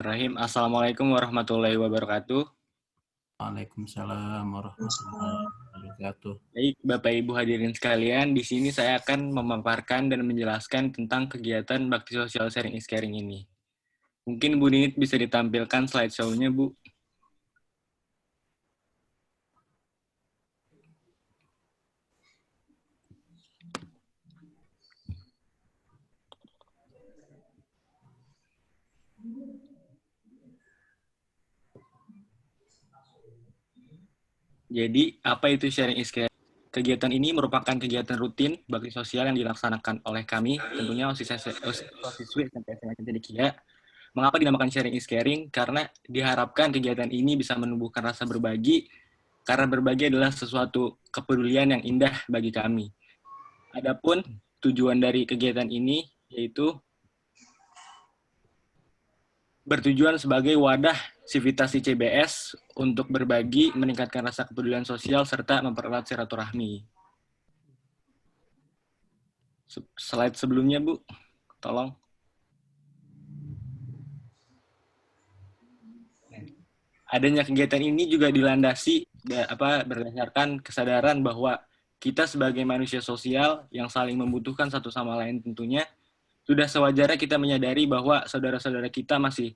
Bismillahirrahmanirrahim. Assalamualaikum warahmatullahi wabarakatuh. Waalaikumsalam warahmatullahi wabarakatuh. Baik, Bapak Ibu hadirin sekalian, di sini saya akan memaparkan dan menjelaskan tentang kegiatan Bakti Sosial Sharing is Caring ini. Mungkin Bu Ninit bisa ditampilkan slideshow-nya, Bu. Jadi, apa itu Sharing is Caring? Kegiatan ini merupakan kegiatan rutin bakti sosial yang dilaksanakan oleh kami, tentunya siswi SMP SMA Cendekia. Mengapa dinamakan Sharing is Caring? Karena diharapkan kegiatan ini bisa menumbuhkan rasa berbagi, karena berbagi adalah sesuatu kepedulian yang indah bagi kami. Adapun tujuan dari kegiatan ini yaitu bertujuan sebagai wadah Civitas ICBS untuk berbagi, meningkatkan rasa kepedulian sosial, serta mempererat silaturahmi. Slide sebelumnya, Bu. Tolong. Adanya kegiatan ini juga dilandasi berdasarkan kesadaran bahwa kita sebagai manusia sosial yang saling membutuhkan satu sama lain tentunya, sudah sewajarnya kita menyadari bahwa saudara-saudara kita masih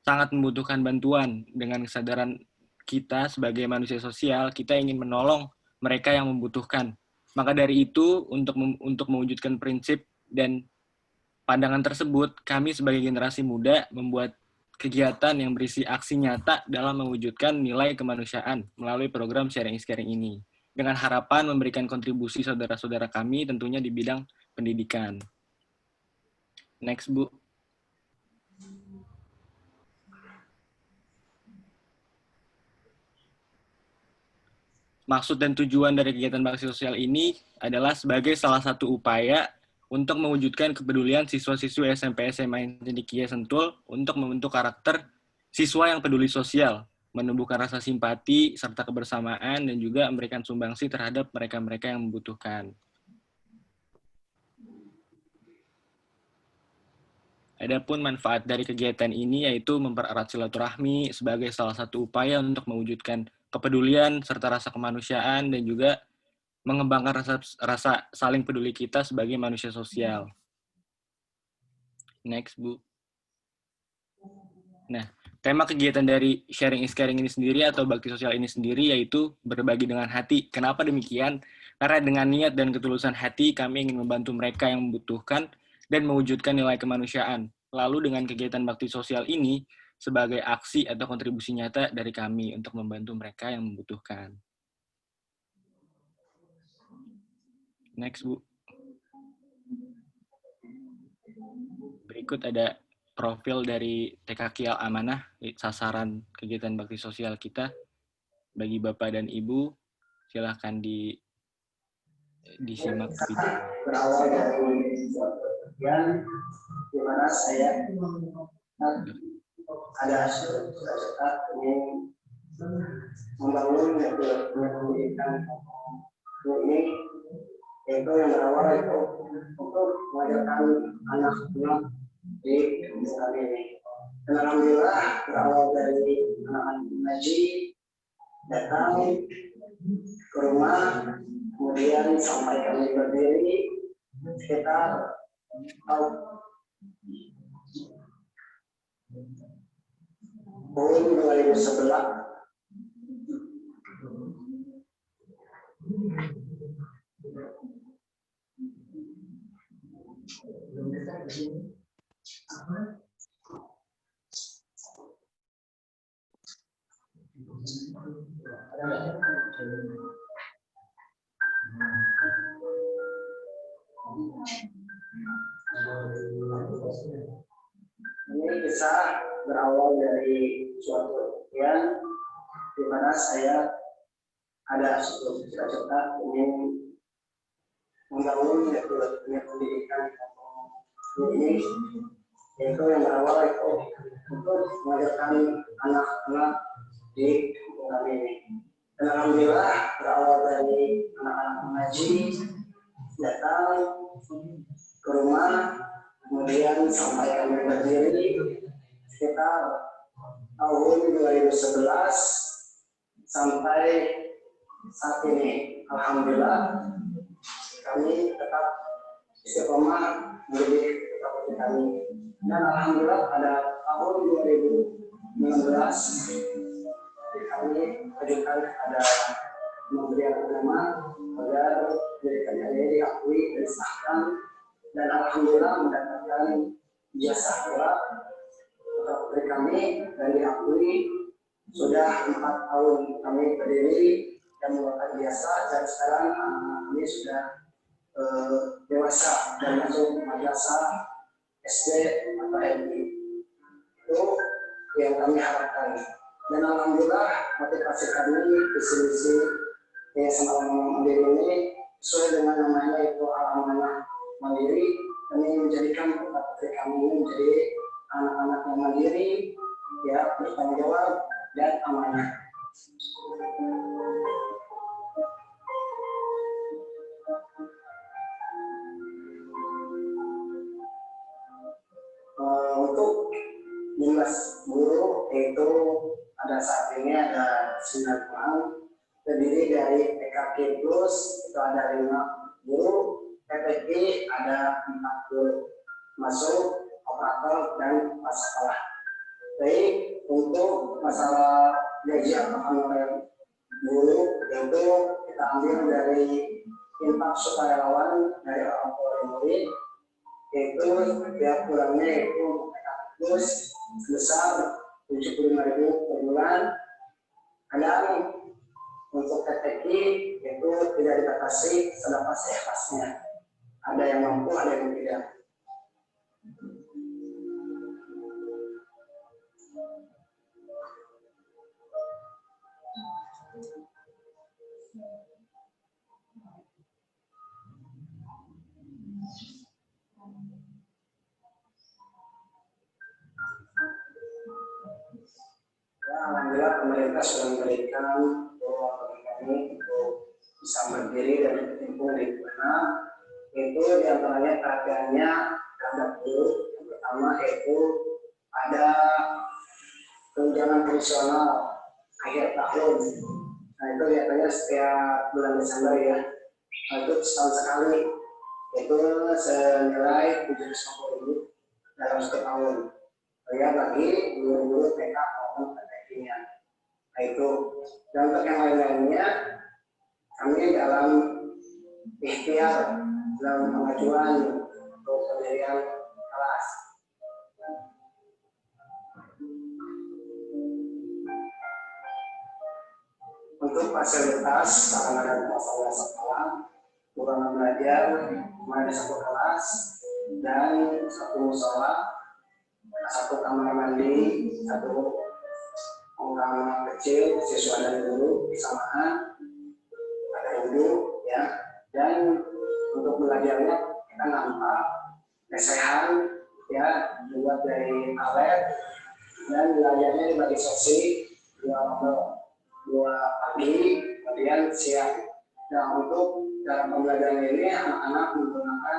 sangat membutuhkan bantuan. Dengan kesadaran kita sebagai manusia sosial, kita ingin menolong mereka yang membutuhkan. Maka dari itu, untuk mewujudkan prinsip dan pandangan tersebut, kami sebagai generasi muda membuat kegiatan yang berisi aksi nyata dalam mewujudkan nilai kemanusiaan melalui program Sharing is Caring ini. Dengan harapan memberikan kontribusi saudara-saudara kami tentunya di bidang pendidikan. Next, Bu. Maksud dan tujuan dari kegiatan bakti sosial ini adalah sebagai salah satu upaya untuk mewujudkan kepedulian siswa-siswi SMP SMA Cendekia Sentul untuk membentuk karakter siswa yang peduli sosial, menumbuhkan rasa simpati serta kebersamaan, dan juga memberikan sumbangsi terhadap mereka-mereka yang membutuhkan. Adapun manfaat dari kegiatan ini yaitu mempererat silaturahmi sebagai salah satu upaya untuk mewujudkan kepedulian serta rasa kemanusiaan, dan juga mengembangkan rasa saling peduli kita sebagai manusia sosial. Next, Bu. Nah, tema kegiatan dari Sharing is Caring ini sendiri atau bakti sosial ini sendiri yaitu berbagi dengan hati. Kenapa demikian? Karena dengan niat dan ketulusan hati kami ingin membantu mereka yang membutuhkan dan mewujudkan nilai kemanusiaan. Lalu dengan kegiatan bakti sosial ini sebagai aksi atau kontribusi nyata dari kami untuk membantu mereka yang membutuhkan. Next, Bu. Berikut ada profil dari TKK Al-Amanah, sasaran kegiatan bakti sosial kita. Bagi Bapak dan Ibu, silahkan disimak video. Berawal dari kegiatan di mana saya ada hasil cita-cita ingin membangun pendidikan ini, yaitu yang berawal itu untuk mengajarkan anak-anak di kampung ini. Dan alhamdulillah berawal dari anak-anak ngaji datang ke rumah, kemudian sampai kami berdiri sekitar tahun 2011. Ini bisa berawal dari suatu kegiatan di mana saya ada suatu cita-cita ingin membangun pendidikan ini, yaitu yang berawal itu untuk mengajarkan anak-anak di kampung ini. Dan alhamdulillah berawal dari anak-anak mengaji datang ke rumah, kemudian sampai kami berdiri sekitar tahun 2011 sampai saat ini. Alhamdulillah kami tetap istiqomah menjadi ketua PT kami. Dan alhamdulillah pada tahun 2016 kami ajukan ada Kementerian Agama agar pendidikan ini diakui dan disahkan, dan alhamdulillah mendapatkan jasa pula dari kami dan diakui. Sudah 4 tahun kami berdiri dan melakukan jasa, dan sekarang kami sudah dewasa dan masuk madrasah SD atau MI. Itu yang kami harapkan. Dan alhamdulillah motivasi kami visi-misi Yayasan Al-Amanah Mandiri ini sesuai dengan namanya, itu Al-Amanah Mandiri. Kami menjadikan putra-putri kami ini menjadi anak-anak yang mandiri, ya, bertanggung jawab dan amanah. Untuk jumlah guru itu ada saat ini ada 9 orang, terdiri dari PKK plus itu ada 5 guru, PPI ada 4 guru, masuk operator dan masalah. Jadi untuk masalah gaji oleh guru itu kita ambil dari infak sukarelawan dari orang tua murid, itu setiap bulannya itu terus sebesar 75.000 per bulan. Dan untuk TTI itu tidak dibatasi, sedangkan seikhlasnya. Ada yang mampu, ada yang tidak. Alhamdulillah pemerintah sudah memberikan peluang bagi kami untuk bisa berdiri dan berkecimpung di mana itu diantaranya perhatiannya terhadap guru. Yang pertama yaitu ada tunjangan fungsional akhir tahun. Nah itu biasanya setiap bulan Desember ya. Nah, itu setahun sekali. Itu senilai 750.000 dalam 1 tahun. Ya bagi guru-guru TK maupun PTK-nya. Nah itu. Dan untuk yang lain-lainnya, kami dalam ikhtiar dalam pengajuan untuk pendirian kelas. Untuk fasilitas sarana dan prasarana sekolah, ruangan belajar, ada 1 kelas dan 1 musola, 1 kamar mandi, 1 kamar kecil siswa dan guru bersamaan, ada wudhu ya. Dan untuk belajarnya kita nampak lesehan ya, dibuat dari karet, dan belajarnya dibagi sesi 2 pagi kemudian siang. Nah untuk dalam pembelajaran ini anak-anak menggunakan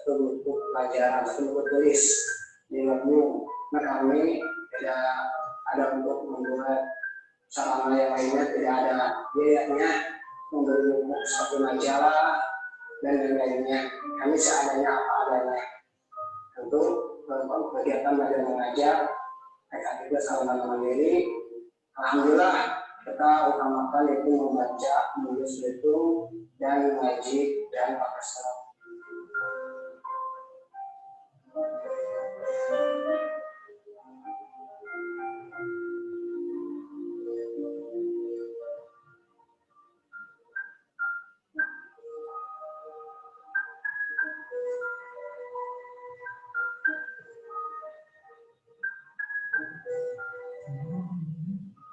1 buku pelajaran, 1 buku tulis di notebook. Nah kami tidak ada untuk membuat sarana yang lainnya, tidak ada biayanya membeli buku seperti majalah dan lain-lainnya. Kami seadanya apa adanya. Untuk kegiatan belajar mengajar mereka juga sarana mandiri. Alhamdulillah kita utamakan itu membaca, menulis itu dan mengaji dan pakai salam.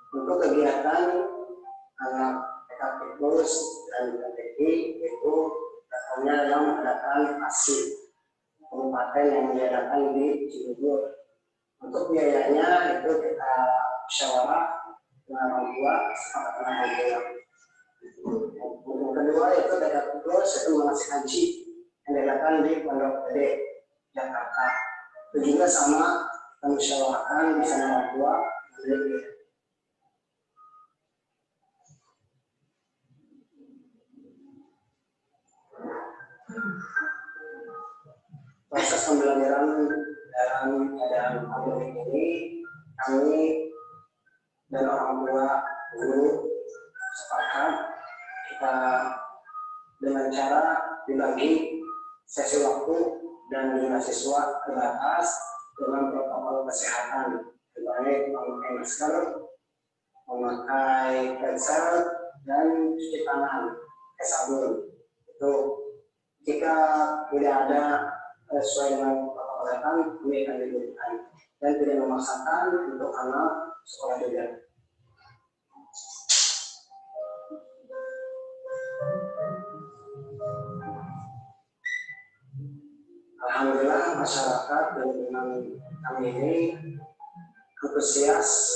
Untuk kegiatan anak PKP Plus dan PKP itu datangnya dalam mengadakan ASI kabupaten yang diadakan di Cibubur. Untuk biayanya itu kita musyawarah dengan orang tua, sepakat dengan orang tua. Yang kedua itu PKP Plus itu mengasih haji yang diadakan di Pondok Gede Jakarta. Itu juga sama musyawarahkan bersama orang tua. Proses pembelajaran dalam keadaan pandemi ini, kami dan orang tua guru sepakat kita dengan cara dibagi sesi waktu dan jumlah siswa terbatas dengan protokol kesehatan, baik memakai masker, memakai pensel, dan cuci tangan, sabun. Itu jika tidak ada sesuai dengan protokol kesehatan, kami akan diberikan dan tidak memaksakan untuk anak sekolah juga. Alhamdulillah masyarakat dengan kami ini antusias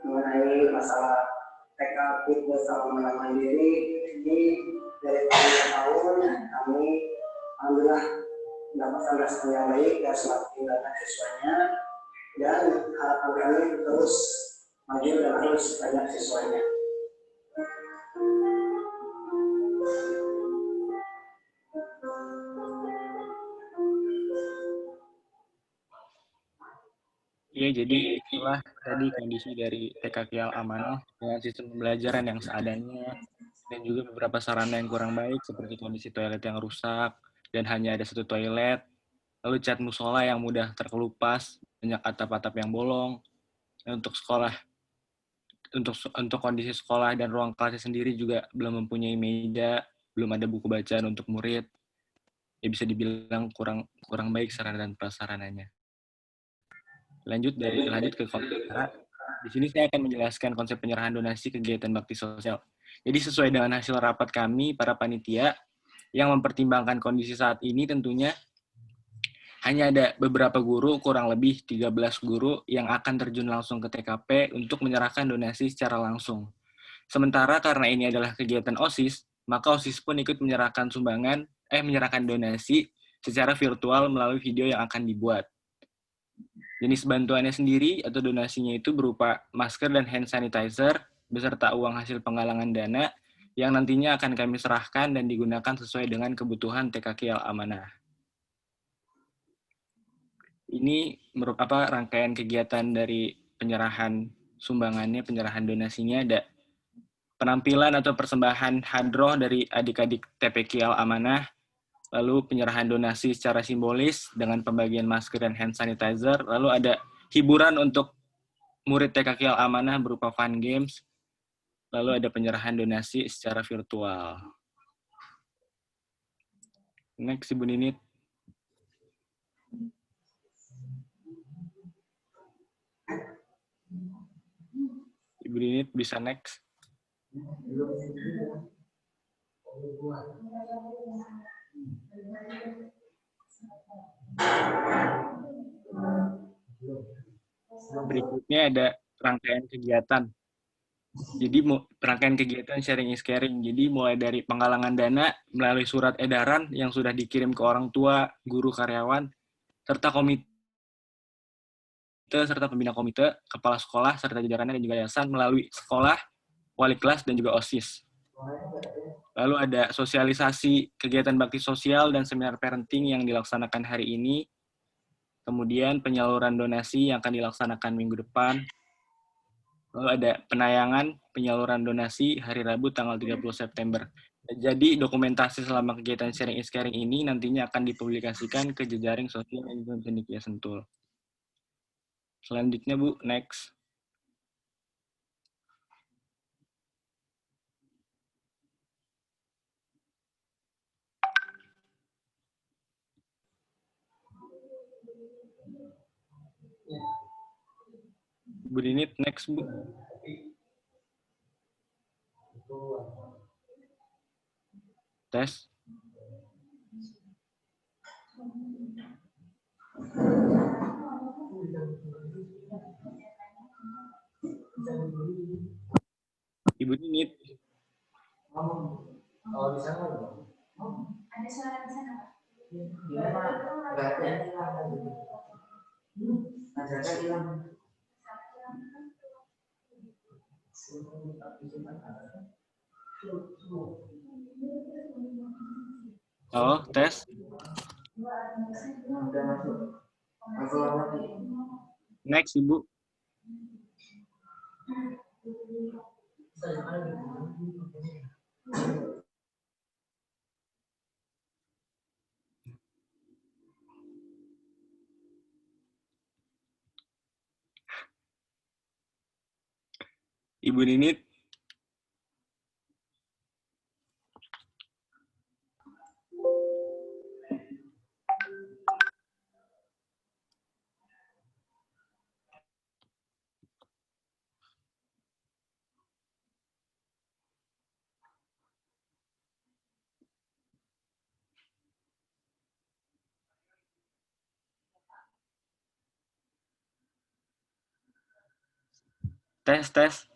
mengenai masalah TK Fitness sama mandiri. Ini dari tahun ke tahun kami alhamdulillah mendapatkan respon yang baik dan semakin banyak siswanya, dan harapan kami terus maju dan terus banyak siswanya. Iya, jadi itulah tadi kondisi dari TK Kial Amanah dengan sistem pembelajaran yang seadanya dan juga beberapa sarana yang kurang baik seperti kondisi toilet yang rusak dan hanya ada satu toilet, lalu cat musola yang mudah terkelupas, banyak atap-atap yang bolong. Dan untuk sekolah, untuk kondisi sekolah dan ruang kelasnya sendiri juga belum mempunyai meja, belum ada buku bacaan untuk murid. Ya bisa dibilang kurang baik sarana dan prasarananya. Lanjut ke konsep. Di sini saya akan menjelaskan konsep penyerahan donasi kegiatan bakti sosial. Jadi sesuai dengan hasil rapat kami, para panitia, yang mempertimbangkan kondisi saat ini tentunya hanya ada beberapa guru, kurang lebih 13 guru, yang akan terjun langsung ke TKP untuk menyerahkan donasi secara langsung. Sementara karena ini adalah kegiatan OSIS, maka OSIS pun ikut menyerahkan menyerahkan donasi secara virtual melalui video yang akan dibuat. Jenis bantuannya sendiri atau donasinya itu berupa masker dan hand sanitizer beserta uang hasil penggalangan dana yang nantinya akan kami serahkan dan digunakan sesuai dengan kebutuhan TK Kial Amanah. Ini merupakan rangkaian kegiatan dari penyerahan sumbangannya, penyerahan donasinya, ada penampilan atau persembahan hadroh dari adik-adik TP Kial Amanah, lalu penyerahan donasi secara simbolis dengan pembagian masker dan hand sanitizer, lalu ada hiburan untuk murid TK Kial Amanah berupa fun games, lalu ada penyerahan donasi secara virtual. Next, Ibu Ninit. Ibu Ninit bisa next. Berikutnya ada rangkaian kegiatan. Jadi rangkaian kegiatan sharing is caring. Jadi mulai dari penggalangan dana melalui surat edaran yang sudah dikirim ke orang tua, guru, karyawan, serta komite, serta pembina komite, kepala sekolah, serta jajarannya dan juga yayasan melalui sekolah, wali kelas, dan juga OSIS. Lalu ada sosialisasi kegiatan bakti sosial dan seminar parenting yang dilaksanakan hari ini. Kemudian penyaluran donasi yang akan dilaksanakan minggu depan. Lalu ada penayangan penyaluran donasi hari Rabu tanggal 30 September. Jadi dokumentasi selama kegiatan sharing is caring ini nantinya akan dipublikasikan ke jejaring sosial yang Cendekia Sentul. Selanjutnya Bu, next. Bu Dinit, next Bu. Tes. Ibu Dinit. Kalau di sana ada suara di sana. Gimana? Enggak ada. Oh, tes. Next, Ibu. Ibu Ninit. Tes, tes.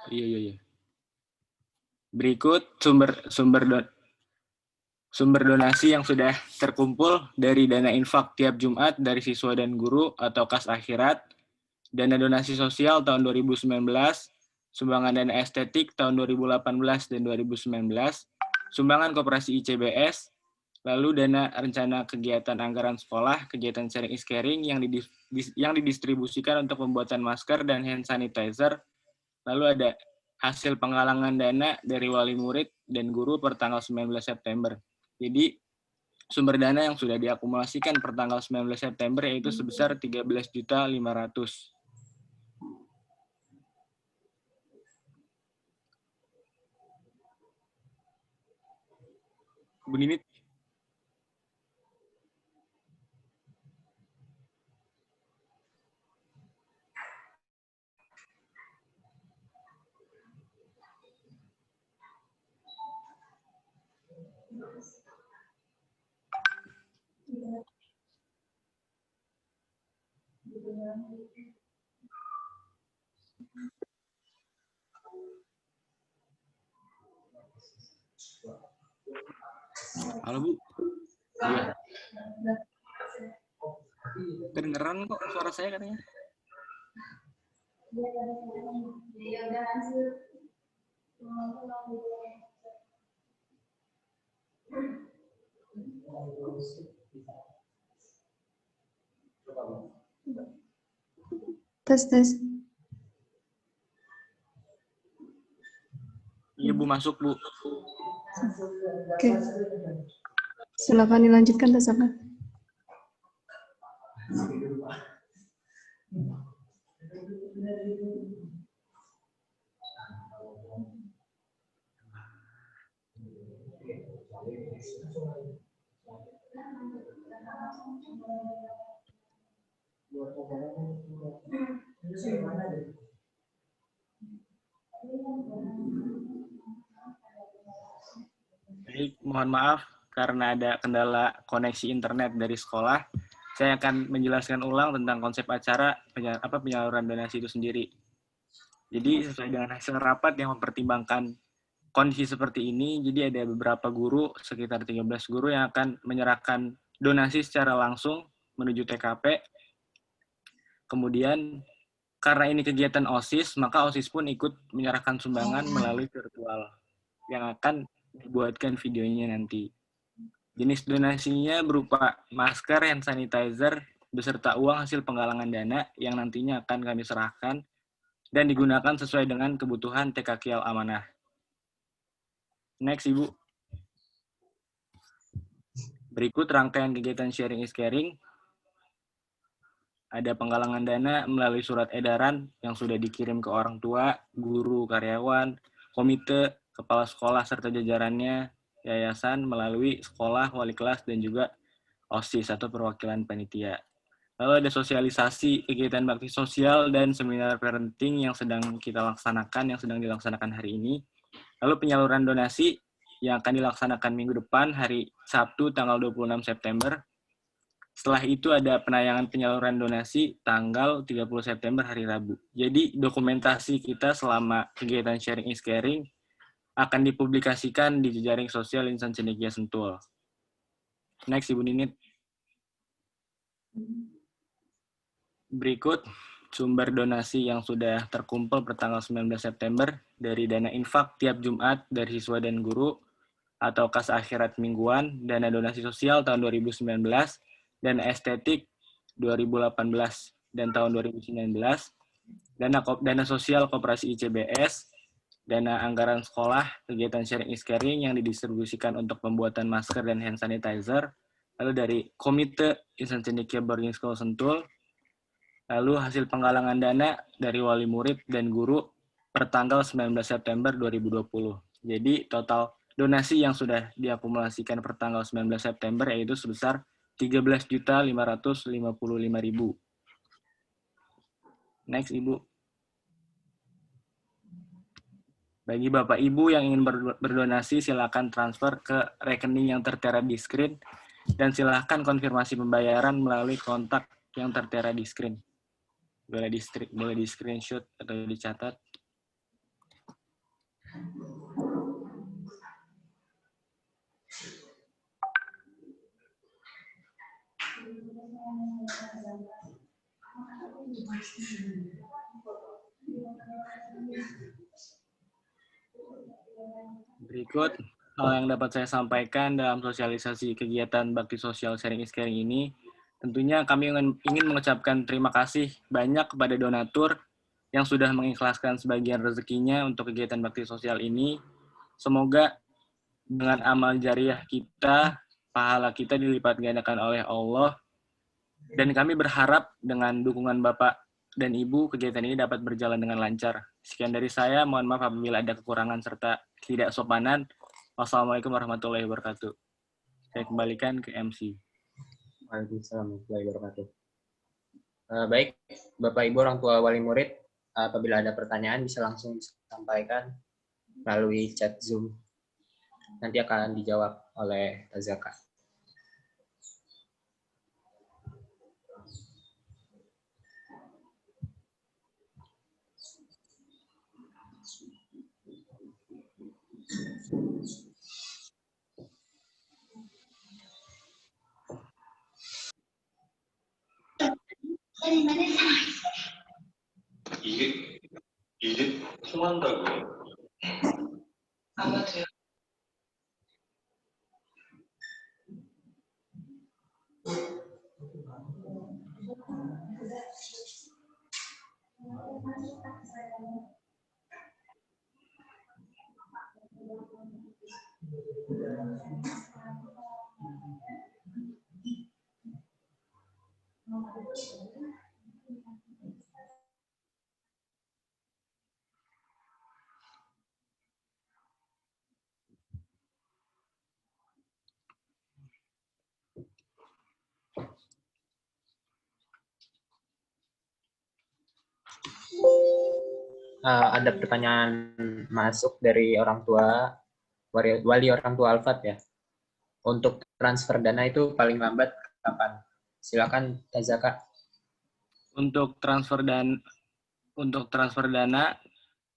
Iya. Berikut sumber donasi yang sudah terkumpul dari dana infak tiap Jumat dari siswa dan guru atau kas akhirat, dana donasi sosial tahun 2019, sumbangan dana estetik tahun 2018 dan 2019, sumbangan koperasi ICBS, lalu dana rencana kegiatan anggaran sekolah, kegiatan sharing is caring yang didistribusikan untuk pembuatan masker dan hand sanitizer, lalu ada hasil penggalangan dana dari wali murid dan guru per tanggal 19 September. Jadi, sumber dana yang sudah diakumulasikan per tanggal 19 September yaitu sebesar 13.500.000. Bu Ninit. Halo Bu. Iya. Kedengeran kok suara saya katanya. Tes. Iya Bu, masuk Bu. Oke. Silakan dilanjutkan tes apa? Baik, mohon maaf karena ada kendala koneksi internet dari sekolah. Saya akan menjelaskan ulang tentang konsep acara penyaluran donasi itu sendiri. Jadi sesuai dengan hasil rapat yang mempertimbangkan kondisi seperti ini, jadi ada beberapa guru, sekitar 13 guru yang akan menyerahkan donasi secara langsung menuju TKP. Kemudian karena ini kegiatan OSIS, maka OSIS pun ikut menyerahkan sumbangan melalui virtual yang akan dibuatkan videonya nanti. Jenis donasinya berupa masker, hand sanitizer, beserta uang hasil penggalangan dana yang nantinya akan kami serahkan dan digunakan sesuai dengan kebutuhan TKK Al-Amanah. Next, Ibu. Berikut rangkaian kegiatan sharing is caring. Ada penggalangan dana melalui surat edaran yang sudah dikirim ke orang tua, guru, karyawan, komite, kepala sekolah, serta jajarannya, yayasan melalui sekolah, wali kelas, dan juga OSIS atau perwakilan panitia. Lalu ada sosialisasi kegiatan bakti sosial dan seminar parenting yang sedang kita laksanakan, yang sedang dilaksanakan hari ini. Lalu penyaluran donasi yang akan dilaksanakan minggu depan, hari Sabtu tanggal 26 September. Setelah itu ada penayangan penyaluran donasi tanggal 30 September hari Rabu. Jadi dokumentasi kita selama kegiatan sharing is caring akan dipublikasikan di jejaring sosial Insan Cendekia Sentul. Next, Ibu Ninit. Berikut sumber donasi yang sudah terkumpul per tanggal 19 September dari dana infak tiap Jumat dari siswa dan guru atau kas akhirat mingguan, dana donasi sosial tahun 2019, dana estetik 2018 dan tahun 2019, dana sosial koperasi ICBS, dana anggaran sekolah, kegiatan sharing is caring yang didistribusikan untuk pembuatan masker dan hand sanitizer, lalu dari Komite Insan Cendekia Boarding School Sentul, lalu hasil penggalangan dana dari wali murid dan guru per tanggal 19 September 2020. Jadi total donasi yang sudah diakumulasikan per tanggal 19 September yaitu sebesar 13.555.000. Next, Ibu. Bagi Bapak Ibu yang ingin berdonasi, silakan transfer ke rekening yang tertera di screen dan silakan konfirmasi pembayaran melalui kontak yang tertera di screen. Boleh di screenshot atau dicatat. Berikut hal yang dapat saya sampaikan dalam sosialisasi kegiatan bakti sosial sharing is caring ini. Tentunya kami ingin mengucapkan terima kasih banyak kepada donatur yang sudah mengikhlaskan sebagian rezekinya untuk kegiatan bakti sosial ini. Semoga dengan amal jariah kita, pahala kita dilipat gandakan oleh Allah. Dan kami berharap dengan dukungan Bapak dan Ibu, kegiatan ini dapat berjalan dengan lancar. Sekian dari saya, mohon maaf apabila ada kekurangan serta tidak sopanan. Wassalamualaikum warahmatullahi wabarakatuh. Saya kembalikan ke MC. Waalaikumsalam warahmatullahi wabarakatuh. Baik, Bapak Ibu orang tua wali murid, apabila ada pertanyaan bisa langsung disampaikan melalui chat Zoom. Nanti akan dijawab oleh Tazaka. 이게 통한다고요? 아마도요. Ada pertanyaan masuk dari orang tua, wali orang tua Alfat ya. Untuk transfer dana itu paling lambat kapan? Silakan Tazaka. Untuk transfer dana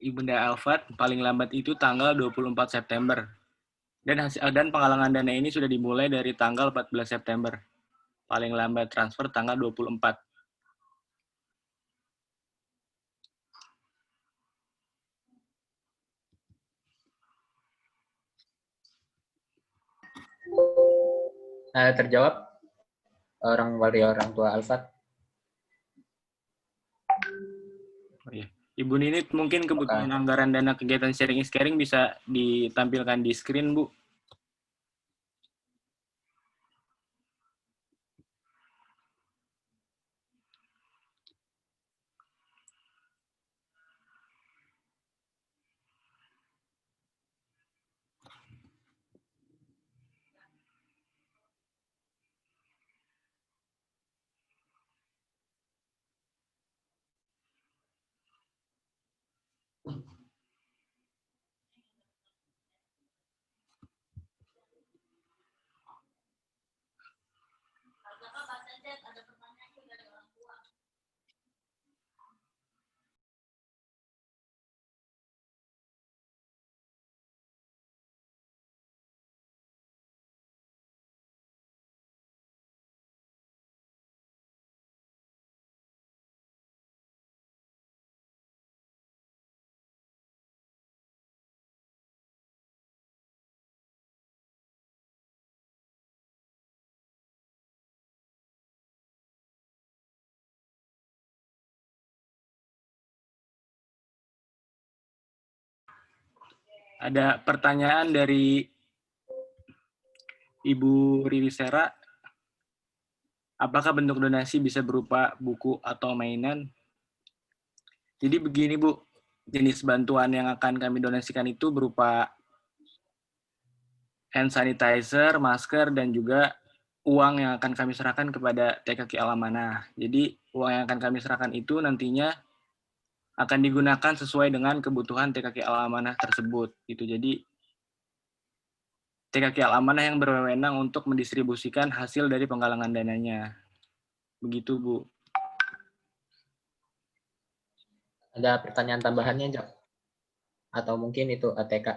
Ibunda Alfat paling lambat itu tanggal 24 September. Dan penggalangan dana ini sudah dimulai dari tanggal 14 September. Paling lambat transfer tanggal 24. Terjawab orang tua Alfat. Oh, iya. Ibu Nini mungkin kebutuhan anggaran dana kegiatan sharing is caring bisa ditampilkan di screen, Bu. Ada pertanyaan dari Ibu Riri Sera. Apakah bentuk donasi bisa berupa buku atau mainan? Jadi begini, Bu. Jenis bantuan yang akan kami donasikan itu berupa hand sanitizer, masker, dan juga uang yang akan kami serahkan kepada TKK Al-Amanah. Jadi uang yang akan kami serahkan itu nantinya akan digunakan sesuai dengan kebutuhan TKK Al-Amanah tersebut. Gitu. Jadi TKK Al-Amanah yang berwenang untuk mendistribusikan hasil dari penggalangan dananya. Begitu, Bu. Ada pertanyaan tambahannya, Jak? Atau mungkin itu ATK,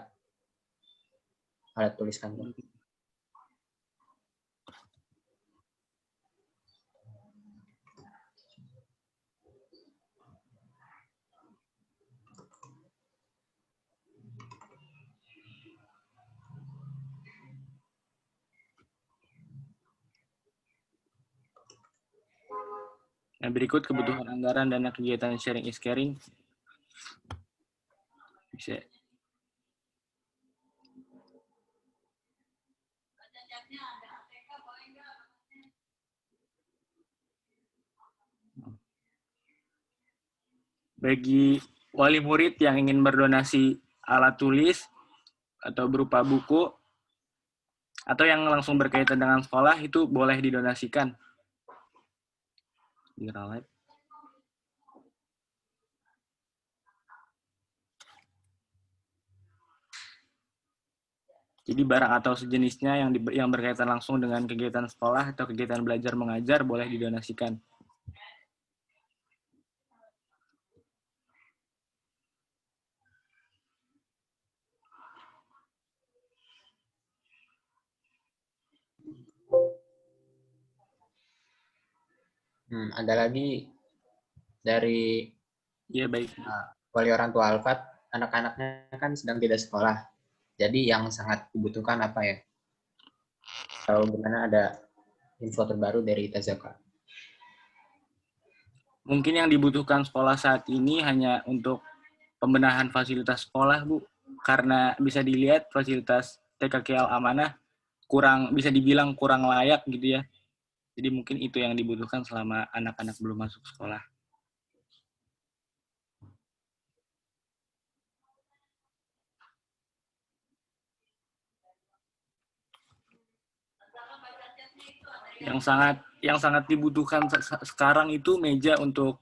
alat tulis kantor. Nah, berikut kebutuhan anggaran dana kegiatan sharing is caring. Bisa. Bagi wali murid yang ingin berdonasi alat tulis atau berupa buku atau yang langsung berkaitan dengan sekolah itu boleh didonasikan. Jadi barang atau sejenisnya yang berkaitan langsung dengan kegiatan sekolah atau kegiatan belajar mengajar boleh didonasikan. Ada lagi dari Iya, baik. wali orang tua Alfat, anak-anaknya kan sedang tidak sekolah. Jadi yang sangat dibutuhkan apa ya? Kalau gimana ada info terbaru dari Tazaka? Mungkin yang dibutuhkan sekolah saat ini hanya untuk pembenahan fasilitas sekolah, Bu. Karena bisa dilihat fasilitas TKK Al-Amanah bisa dibilang kurang layak gitu ya. Jadi mungkin itu yang dibutuhkan selama anak-anak belum masuk sekolah. Yang sangat dibutuhkan sekarang itu meja untuk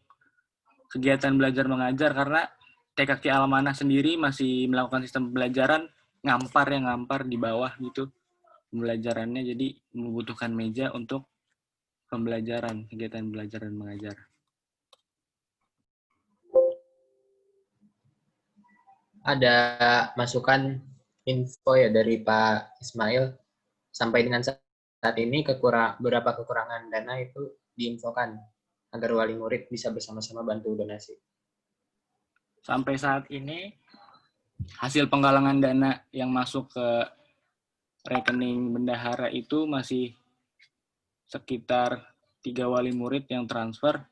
kegiatan belajar mengajar karena TKK Al-Amanah sendiri masih melakukan sistem pembelajaran ngampar di bawah gitu pembelajarannya, jadi membutuhkan meja untuk pembelajaran, kegiatan belajar dan mengajar. Ada masukan info ya dari Pak Ismail sampai dengan saat ini beberapa kekurangan dana itu diinfokan agar wali murid bisa bersama-sama bantu donasi. Sampai saat ini hasil penggalangan dana yang masuk ke rekening bendahara itu masih sekitar 3 wali murid yang transfer.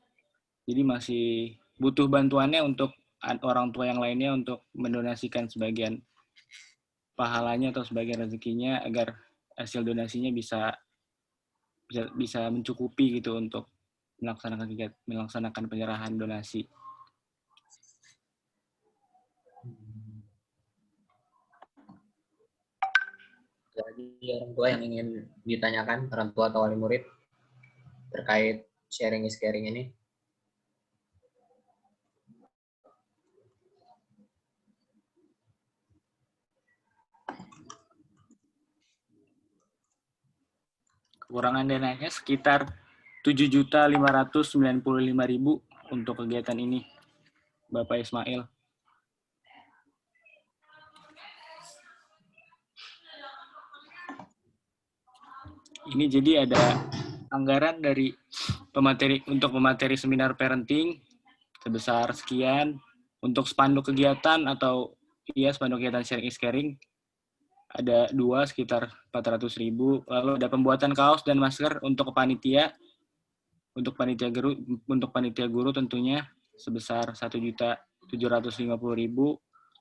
Jadi masih butuh bantuannya untuk orang tua yang lainnya untuk mendonasikan sebagian pahalanya atau sebagian rezekinya agar hasil donasinya bisa mencukupi gitu untuk melaksanakan penyerahan donasi. Jadi orang tua yang ingin ditanyakan, orang tua atau wali murid terkait sharing is caring ini? Kekurangan dananya sekitar 7.595.000 untuk kegiatan ini, Bapak Ismail. Ini jadi ada anggaran dari pemateri seminar parenting sebesar sekian, untuk spanduk kegiatan atau spanduk kegiatan sharing is caring ada 2 sekitar 400.000. Lalu ada pembuatan kaos dan masker untuk panitia, untuk panitia guru tentunya sebesar 1.750.000.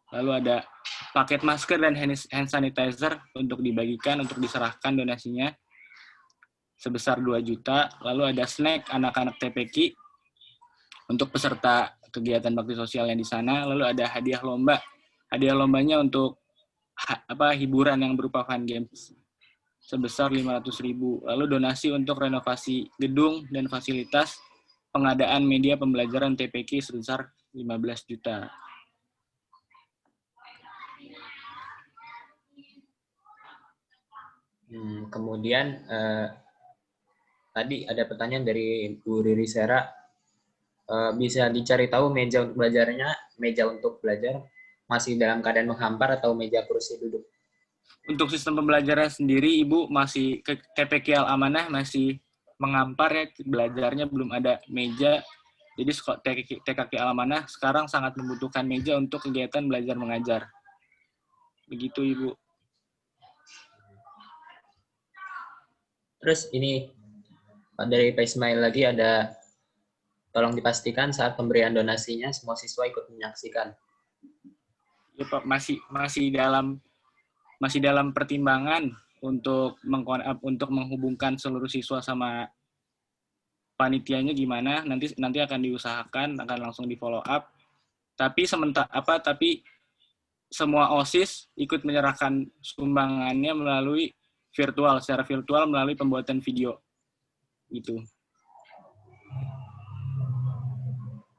Lalu ada paket masker dan hand sanitizer untuk dibagikan, untuk diserahkan donasinya sebesar 2 juta. Lalu ada snack anak-anak TPQ untuk peserta kegiatan bakti sosial yang di sana. Lalu ada hadiah lomba. Hadiah lombanya untuk hiburan yang berupa fun games sebesar 500.000. Lalu donasi untuk renovasi gedung dan fasilitas pengadaan media pembelajaran TPQ sebesar 15 juta. Kemudian tadi ada pertanyaan dari Bu Riri Sera, bisa dicari tahu meja untuk belajar masih dalam keadaan menghampar atau meja kursi duduk? Untuk sistem pembelajaran sendiri, Ibu masih TPQ Al-Amanah masih mengampar ya, belajarnya belum ada meja. Jadi TKQ Al-Amanah sekarang sangat membutuhkan meja untuk kegiatan belajar mengajar. Begitu, Ibu. Terus ini dari Pak Ismail lagi ada, tolong dipastikan saat pemberian donasinya semua siswa ikut menyaksikan. Ya, Pak, masih dalam pertimbangan untuk menghubungkan seluruh siswa sama panitianya gimana, nanti akan diusahakan, akan langsung di follow up. Tapi semua OSIS ikut menyerahkan sumbangannya secara virtual melalui pembuatan video. Gitu.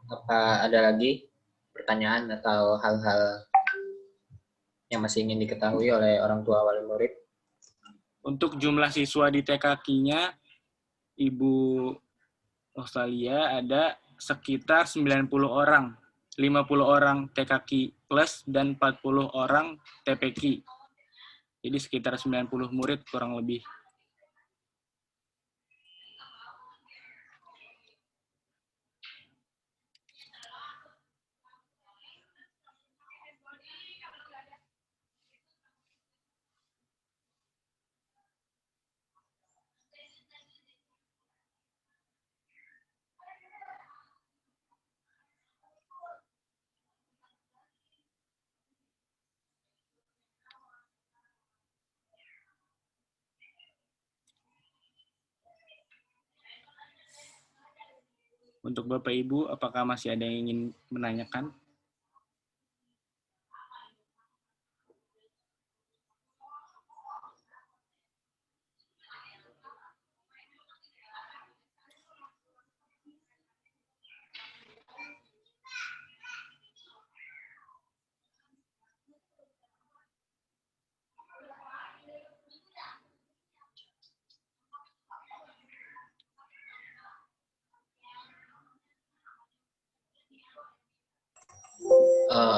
Apa ada lagi pertanyaan atau hal-hal yang masih ingin diketahui oleh orang tua wali murid? Untuk jumlah siswa di TKQ-nya, Ibu Australia ada sekitar 90 orang. 50 orang TKQ plus dan 40 orang TPQ. Jadi sekitar 90 murid kurang lebih. Untuk Bapak Ibu, apakah masih ada yang ingin menanyakan?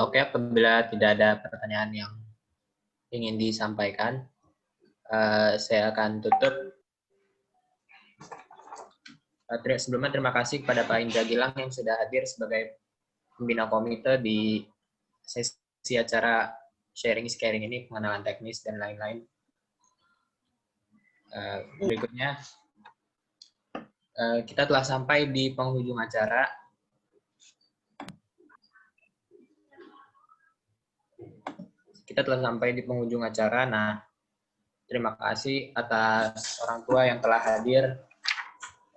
Oke, apabila tidak ada pertanyaan yang ingin disampaikan, saya akan tutup. Sebelumnya terima kasih kepada Pak Indra Gilang yang sudah hadir sebagai pembina komite di sesi acara sharing is caring ini, pengenalan teknis dan lain-lain. Berikutnya Kita telah sampai di penghujung acara. Nah, terima kasih atas orang tua yang telah hadir.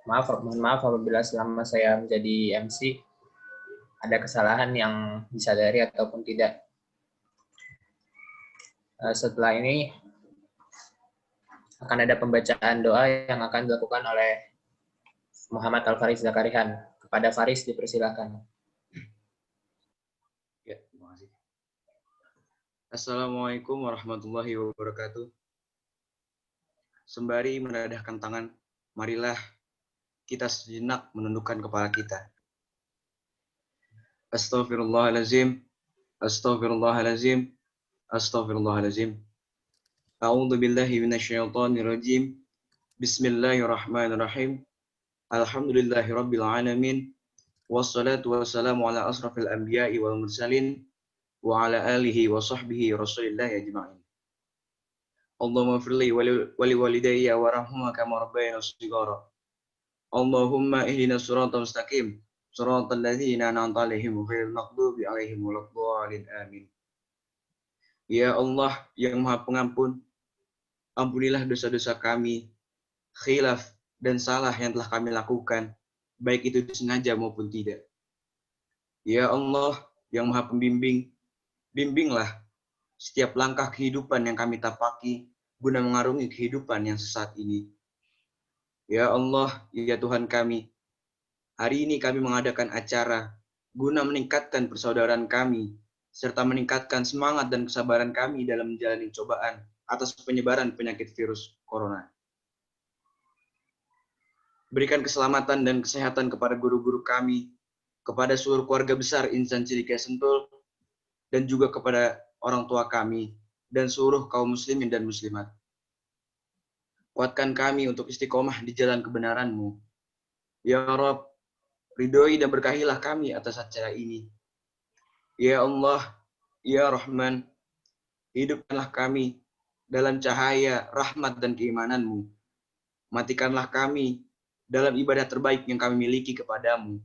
Mohon maaf apabila selama saya menjadi MC ada kesalahan yang disadari ataupun tidak. Setelah ini akan ada pembacaan doa yang akan dilakukan oleh Muhammad Al-Faris Zakarihan. Kepada Faris dipersilakan. Ya, terima kasih. Assalamualaikum warahmatullahi wabarakatuh. Sembari menadahkan tangan, marilah kita sejenak menundukkan kepala kita. Astaghfirullahalazim, astaghfirullahalazim, astaghfirullahalazim. A'udzu billahi minasyaitonir rajim. Bismillahirrahmanirrahim. Alhamdulillahirabbil alamin. Wassalatu wassalamu ala asrafil anbiya'i wal mursalin wa ala alihi wa sahbihi rasulillahi ajma'in. Allahumma firli wali walidayya warhamhuma kama rabbayani shighara. Allahumma ihdinas siratal mustaqim. Siratal ladzina an'amta 'alaihim ghairil maghdubi 'alaihim waladdallin. Amin. Ya Allah yang Maha Pengampun, ampunilah dosa-dosa kami, khilaf dan salah yang telah kami lakukan, baik itu disengaja maupun tidak. Ya Allah yang Maha Pembimbing, bimbinglah setiap langkah kehidupan yang kami tapaki guna mengarungi kehidupan yang sesat ini. Ya Allah, ya Tuhan kami, hari ini kami mengadakan acara guna meningkatkan persaudaraan kami, serta meningkatkan semangat dan kesabaran kami dalam menjalani cobaan atas penyebaran penyakit virus corona. Berikan keselamatan dan kesehatan kepada guru-guru kami, kepada seluruh keluarga besar Insan Cidika Sentul, dan juga kepada orang tua kami, dan seluruh kaum muslimin dan muslimat. Kuatkan kami untuk istiqomah di jalan kebenaran-Mu. Ya Rabb, ridhoi dan berkahilah kami atas acara ini. Ya Allah, Ya Rahman, hidupkanlah kami dalam cahaya rahmat dan keimanan-Mu. Matikanlah kami dalam ibadah terbaik yang kami miliki kepadamu,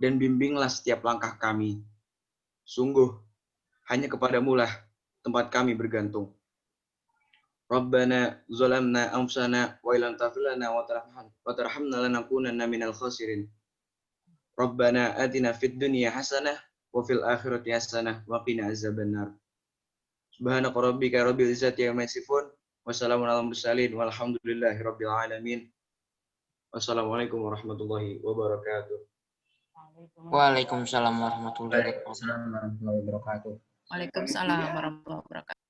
dan bimbinglah setiap langkah kami. Sungguh, hanya kepadamu lah tempat kami bergantung. Rabbana zalamna anfusana wa illam taghfir lana wa tarhamna lanakunanna minal khasirin. Rabbana atina fid dunya hasanah wa fil akhirati hasanah wa qina azabannar. Subhanaka rabbika rabbil izzati amma yasifun wa salamun alal mursalin walhamdulillahi rabbil alamin. Wassalamualaikum warahmatullahi wabarakatuh. Waalaikumsalam warahmatullahi wabarakatuh. Waalaikumsalam warahmatullahi wabarakatuh.